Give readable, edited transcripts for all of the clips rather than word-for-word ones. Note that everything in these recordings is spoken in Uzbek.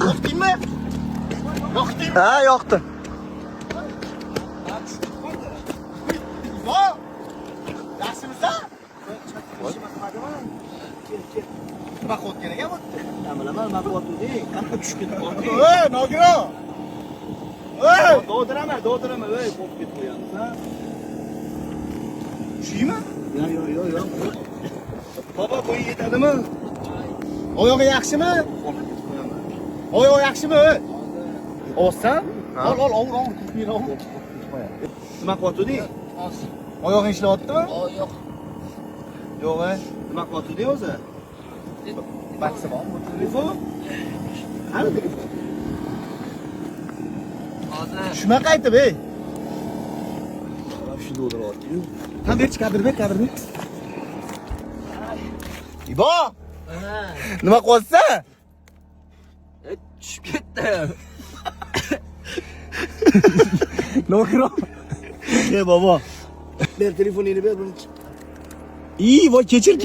Yoqdingmi? Yoqdingmi? Ha, yoqdi. Voy! Yaxshimisan? Nima qotgan ekan bu? Bilaman, matbuotda qancha tushib ketdi. Ey, Nogiro! Ey! Dovdiraman, ey, qo'yib ketib qo'yamiz, ha? Tushiymi? Yo'q. Baba, bo'yi yetadimi? Oyog'i yaxshimi? Oyog'i yaxshimi? Olsan? Ol, ovur, kuchliroq ovur. Nima qilyapti? Oyog'ing ishlayaptimi? Yo'q. Yo'q, Nima qilyapti o'zi? Baksa bormi? Telefon? Qani telefon? Shunaqa aytib, ey. Shunda o'tiryapti-yu. Ham berchi kadrbek. Ibo! Nima qilyapsan? Tushib ketdi. Nogiro. Ey bobo. Ber telefoningni ber, buni. Voy, kechir.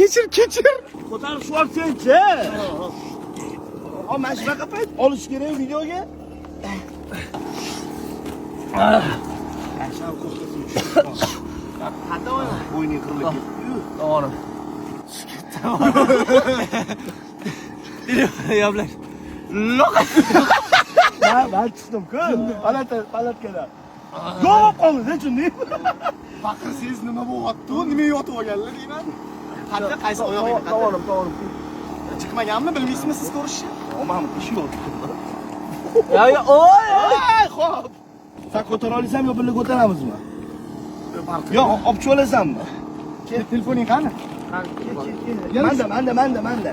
Ko'tarib shu olsen-chi. Mana shunaqa payt olish kerak videoga. Aşağı ko'rsasin. Qanday o'yna? Bo'yning qirilib ketdi-yu. To'g'ri. Yablar. Loqa. Ben tushdim-ku. Palatkada. Yo'q qoldi, nechun? Faqirsiz nima bo'lyapti? Nima yotib olganlar deyman? Qanday qaysi oyog'ingni qanday? To'g'ri. Chiqmaganmi, bilmaysizmi siz ko'rishni? Omam ishi yo'q. Ya, oy. Xo'p. Sen ko'tara olasanmi yo birga ko'taramizmi? Yo'q, olib chiqib olasanmi? Kel, telefoning qani? Manda.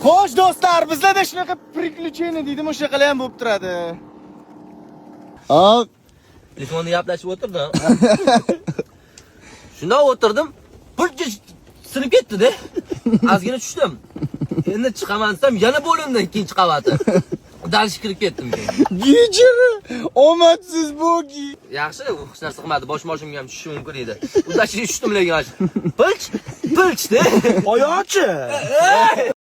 Xo'sh do'stlar, bizlarda shunaqa приключение deydimi, o'shaqalar ham bo'lib turadi. Hop. Telefonda gaplashib o'tirdim. Shunda o'tirdim. Pulchi sinib ketdi-da. Ozgina tushdim. Endi chiqaman desam, yana bo'limdan ikkinchi qavati. Dalishib kirib ketdim. Gijir, omadsiz bogi. Yaxshi, hech narsa qilmadi. Bosh-boshimga ham tushishi mumkin edi. Udashib tushdim lekin. Pulch, de. Oyoqchi.